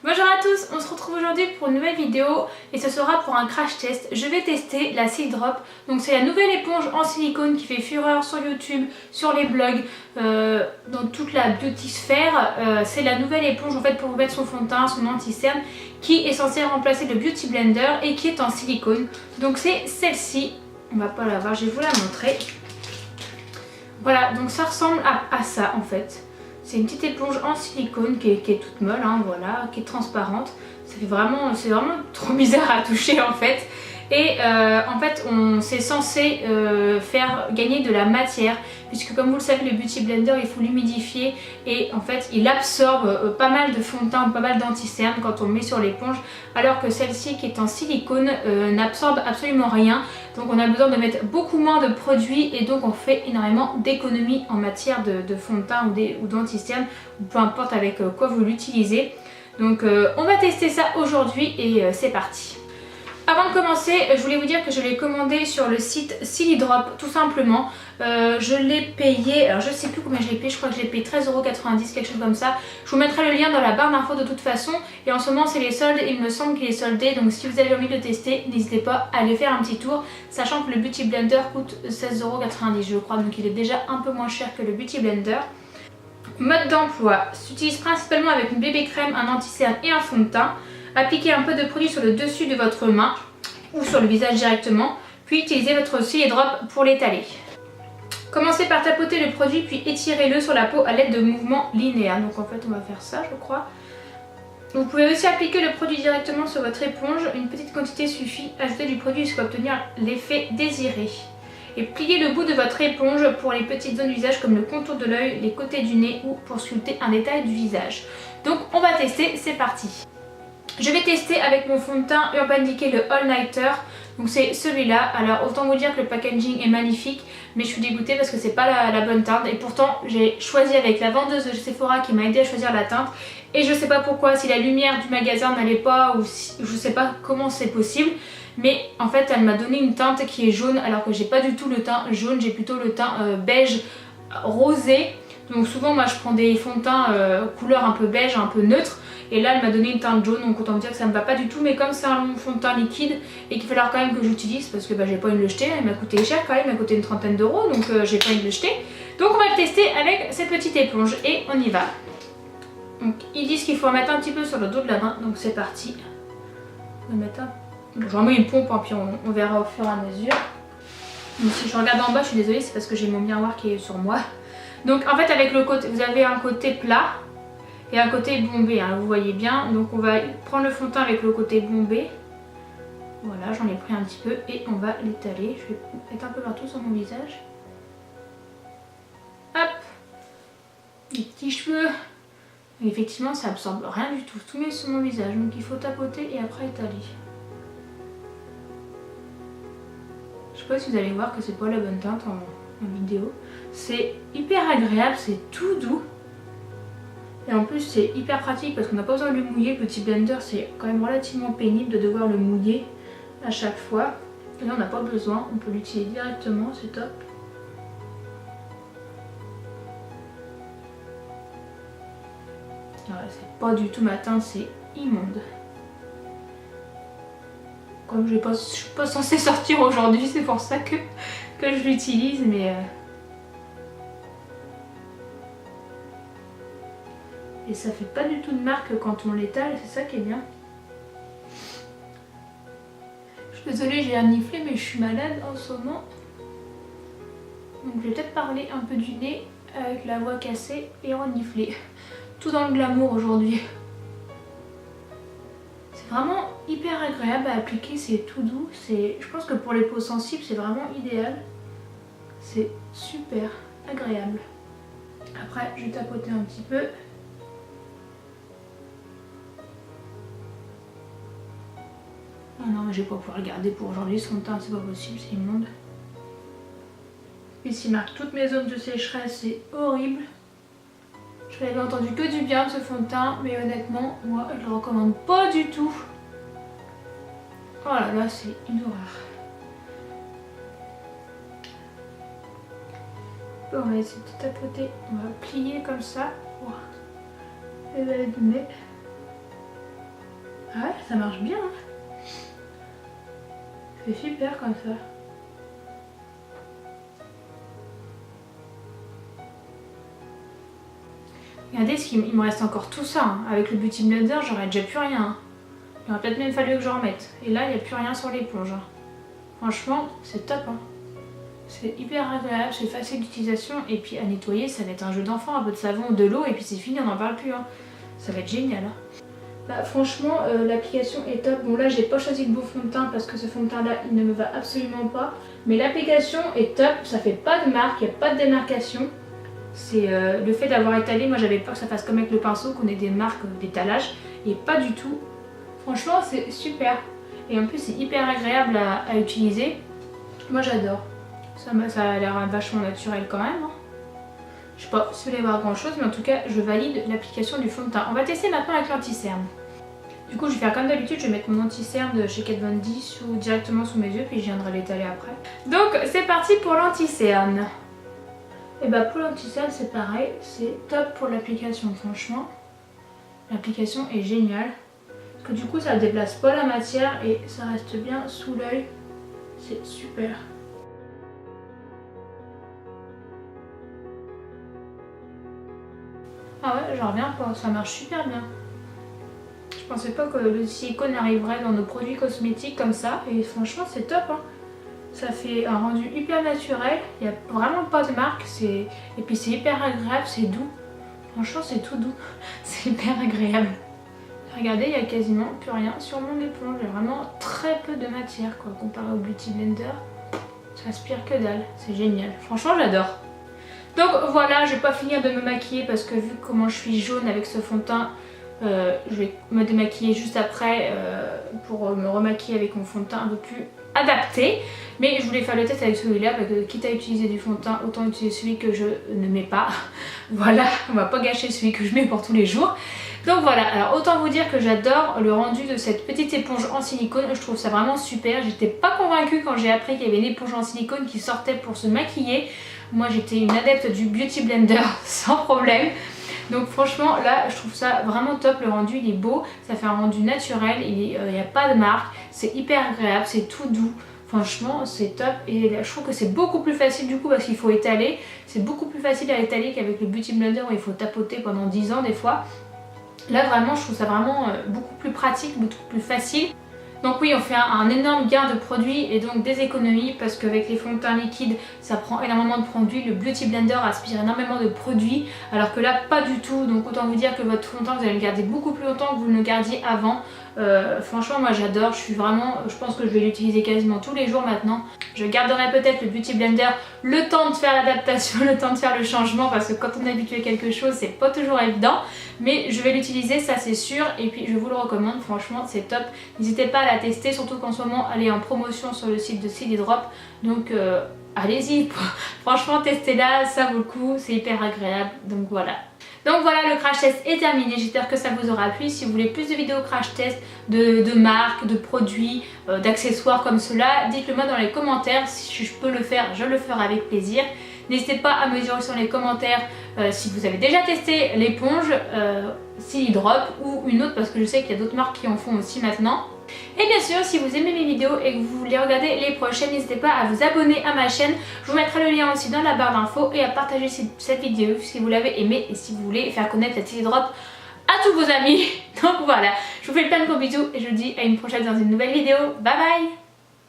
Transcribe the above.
Bonjour à tous, on se retrouve aujourd'hui pour une nouvelle vidéo et ce sera pour un crash test. Je vais tester la Silly Drop, donc c'est la nouvelle éponge en silicone qui fait fureur sur YouTube, sur les blogs, dans toute la beauty sphère. C'est la nouvelle éponge en fait pour mettre son fond de teint, son anti-cerne, qui est censée remplacer le Beauty Blender et qui est en silicone. Donc c'est celle-ci, on va pas la voir, je vais vous la montrer. Voilà, donc ça ressemble à ça en fait. C'est une petite éponge en silicone qui est toute molle, hein, voilà, qui est transparente. C'est vraiment trop bizarre à toucher en fait. Et en fait, c'est censé faire gagner de la matière, puisque comme vous le savez, le Beauty Blender, il faut l'humidifier et en fait, il absorbe pas mal de fond de teint, pas mal d'anti-cerne quand on le met sur l'éponge, alors que celle-ci qui est en silicone n'absorbe absolument rien. Donc on a besoin de mettre beaucoup moins de produits et donc on fait énormément d'économies en matière de fond de teint ou d'anti-cerne, ou peu importe avec quoi vous l'utilisez. Donc on va tester ça aujourd'hui et c'est parti. Avant de commencer, je voulais vous dire que je l'ai commandé sur le site Silly Drop, tout simplement. Je l'ai payé, alors je sais plus combien je l'ai payé, je crois que je l'ai payé 13,90 €, quelque chose comme ça. Je vous mettrai le lien dans la barre d'infos de toute façon. Et en ce moment c'est les soldes, il me semble qu'il est soldé. Donc si vous avez envie de le tester, n'hésitez pas à aller faire un petit tour. Sachant que le Beauty Blender coûte 16,90 € je crois, donc il est déjà un peu moins cher que le Beauty Blender. Mode d'emploi, s'utilise principalement avec une bébé crème, un anti-cerne et un fond de teint. Appliquez un peu de produit sur le dessus de votre main ou sur le visage directement, puis utilisez votre Silly Drop pour l'étaler. Commencez par tapoter le produit puis étirez-le sur la peau à l'aide de mouvements linéaires. Donc en fait on va faire ça je crois. Vous pouvez aussi appliquer le produit directement sur votre éponge, une petite quantité suffit, ajoutez du produit jusqu'à obtenir l'effet désiré. Et pliez le bout de votre éponge pour les petites zones du visage comme le contour de l'œil, les côtés du nez ou pour sculpter un détail du visage. Donc on va tester, c'est parti. Je vais tester avec mon fond de teint Urban Decay le All Nighter. Donc c'est celui-là. Alors autant vous dire que le packaging est magnifique, mais je suis dégoûtée parce que c'est pas la bonne teinte. Et pourtant j'ai choisi avec la vendeuse de Sephora qui m'a aidé à choisir la teinte. Et je sais pas pourquoi, si la lumière du magasin n'allait pas ou si, je sais pas comment c'est possible. Mais en fait elle m'a donné une teinte qui est jaune alors que j'ai pas du tout le teint jaune, j'ai plutôt le teint beige rosé. Donc souvent moi je prends des fonds de teint couleur un peu beige, un peu neutre. Et là elle m'a donné une teinte jaune, donc autant me dire que ça me va pas du tout. Mais comme c'est un fond de teint liquide et qu'il va falloir quand même que j'utilise, parce que j'ai pas envie de le jeter, il m'a coûté cher quand même, il m'a coûté une trentaine d'euros, donc j'ai pas envie de le jeter. Donc on va le tester avec cette petite éponge et on y va. Donc ils disent qu'il faut en mettre un petit peu sur le dos de la main, donc c'est parti. On va mettre un... Bon, j'en mets une pompe, hein, puis on verra au fur et à mesure. Donc si je regarde en bas, je suis désolée, c'est parce que j'ai mon miroir qui est sur moi. Donc en fait avec le côté, vous avez un côté plat et un côté bombé, hein, vous voyez bien. Donc on va prendre le fond de teint avec le côté bombé. Voilà, j'en ai pris un petit peu et on va l'étaler. Je vais mettre un peu partout sur mon visage. Hop, les petits cheveux. Et effectivement ça absorbe rien du tout, tout met sur mon visage. Donc il faut tapoter et après étaler. Je sais pas si vous allez voir que c'est pas la bonne teinte en vidéo. C'est hyper agréable, c'est tout doux. Et en plus c'est hyper pratique parce qu'on n'a pas besoin de le mouiller. Le Beauty Blender c'est quand même relativement pénible de devoir le mouiller à chaque fois. Et là on n'a pas besoin, on peut l'utiliser directement, c'est top. Voilà, c'est pas du tout ma teinte, c'est immonde. Comme je suis pas censée sortir aujourd'hui, c'est pour ça que je l'utilise, mais... Et ça fait pas du tout de marque quand on l'étale, c'est ça qui est bien. Je suis désolée, j'ai reniflé, mais je suis malade en ce moment. Donc je vais peut-être parler un peu du nez avec la voix cassée et renifler. Tout dans le glamour aujourd'hui. C'est vraiment hyper agréable à appliquer, c'est tout doux. Je pense que pour les peaux sensibles, c'est vraiment idéal. C'est super agréable. Après, je vais tapoter un petit peu. Oh non, mais je vais pas pouvoir le garder pour aujourd'hui, son teint c'est pas possible, c'est immonde. Ici il marque toutes mes zones de sécheresse, c'est horrible. Je n'avais entendu que du bien de ce fond de teint, mais honnêtement, moi je le recommande pas du tout. Oh là là, c'est une horreur. Bon, on va essayer de tapoter, on va plier comme ça. Les allées du nez. Ah ouais, ça marche bien. Hein. C'est super comme ça. Regardez, il me reste encore tout ça. Hein. Avec le Beauty Blender, j'aurais déjà plus rien. Hein. Il aurait peut-être même fallu que j'en remette. Et là, il n'y a plus rien sur l'éponge. Hein. Franchement, c'est top. Hein. C'est hyper agréable, c'est facile d'utilisation. Et puis à nettoyer, ça va être un jeu d'enfant. Un peu de savon, de l'eau, et puis c'est fini, on n'en parle plus. Hein. Ça va être génial. Hein. Bah, franchement, l'application est top. Bon, là, j'ai pas choisi le beau fond de teint parce que ce fond de teint-là, il ne me va absolument pas. Mais l'application est top. Ça fait pas de marque, il n'y a pas de démarcation. C'est le fait d'avoir étalé, moi j'avais peur que ça fasse comme avec le pinceau, qu'on ait des marques d'étalage, et pas du tout. Franchement c'est super, et en plus c'est hyper agréable à utiliser. Moi j'adore, ça a l'air vachement naturel quand même. Hein. Je sais pas si vous allez voir grand chose, mais en tout cas je valide l'application du fond de teint. On va tester maintenant avec l'anti-cerne. Du coup je vais faire comme d'habitude, je vais mettre mon anti-cerne de chez Kat Von D directement sous mes yeux, puis je viendrai l'étaler après. Donc c'est parti pour l'anti-cerne. Et bah pour l'anti-cerne c'est pareil, c'est top pour l'application franchement. L'application est géniale. Parce que du coup ça ne déplace pas la matière et ça reste bien sous l'œil. C'est super. Ah ouais, j'en reviens pas, ça marche super bien. Je pensais pas que le silicone arriverait dans nos produits cosmétiques comme ça. Et franchement c'est top hein. Ça fait un rendu hyper naturel, il n'y a vraiment pas de marque, et puis c'est hyper agréable, c'est doux. Franchement c'est tout doux, c'est hyper agréable. Regardez, il n'y a quasiment plus rien sur mon éponge, il y a vraiment très peu de matière quoi, comparé au Beauty Blender. Ça aspire que dalle, c'est génial, franchement j'adore. Donc voilà, je vais pas finir de me maquiller parce que vu comment je suis jaune avec ce fond de teint, je vais me démaquiller juste après pour me remaquiller avec mon fond de teint un peu plus adapté. Mais je voulais faire le test avec celui-là parce que quitte à utiliser du fond de teint, autant utiliser celui que je ne mets pas. Voilà, on va pas gâcher celui que je mets pour tous les jours. Donc voilà, alors autant vous dire que j'adore le rendu de cette petite éponge en silicone, je trouve ça vraiment super. J'étais pas convaincue quand j'ai appris qu'il y avait une éponge en silicone qui sortait pour se maquiller. Moi j'étais une adepte du Beauty Blender sans problème. Donc franchement là je trouve ça vraiment top, le rendu il est beau, ça fait un rendu naturel, il n'y a pas de marque, c'est hyper agréable, c'est tout doux. Franchement c'est top et là, je trouve que c'est beaucoup plus facile du coup parce qu'il faut étaler. C'est beaucoup plus facile à étaler qu'avec le Beauty Blender où il faut tapoter pendant 10 ans des fois. Là vraiment je trouve ça vraiment beaucoup plus pratique, beaucoup plus facile. Donc oui, on fait un énorme gain de produits et donc des économies parce qu'avec les fonds de teint liquides, ça prend énormément de produits. Le Beauty Blender aspire énormément de produits alors que là, pas du tout. Donc autant vous dire que votre fond de teint, vous allez le garder beaucoup plus longtemps que vous ne le gardiez avant. Franchement, moi j'adore. Je pense que je vais l'utiliser quasiment tous les jours maintenant. Je garderai peut-être le Beauty Blender le temps de faire l'adaptation, le temps de faire le changement parce que quand on est habitué à quelque chose, c'est pas toujours évident. Mais je vais l'utiliser, ça c'est sûr. Et puis je vous le recommande, franchement, c'est top. N'hésitez pas à la tester, surtout qu'en ce moment elle est en promotion sur le site de Silly Drop. Donc allez-y, franchement testez-la, ça vaut le coup, c'est hyper agréable. Donc voilà. Donc voilà, le crash test est terminé, j'espère que ça vous aura plu. Si vous voulez plus de vidéos crash test, de marques, de produits, d'accessoires comme cela, dites-le moi dans les commentaires. Si je peux le faire, je le ferai avec plaisir. N'hésitez pas à me dire aussi dans les commentaires si vous avez déjà testé l'éponge Silly Drop ou une autre parce que je sais qu'il y a d'autres marques qui en font aussi maintenant. Et bien sûr, si vous aimez mes vidéos et que vous voulez regarder les prochaines, n'hésitez pas à vous abonner à ma chaîne. Je vous mettrai le lien aussi dans la barre d'infos et à partager cette vidéo si vous l'avez aimée et si vous voulez faire connaître la Silly Drop à tous vos amis. Donc voilà, je vous fais plein de gros bisous et je vous dis à une prochaine dans une nouvelle vidéo. Bye bye!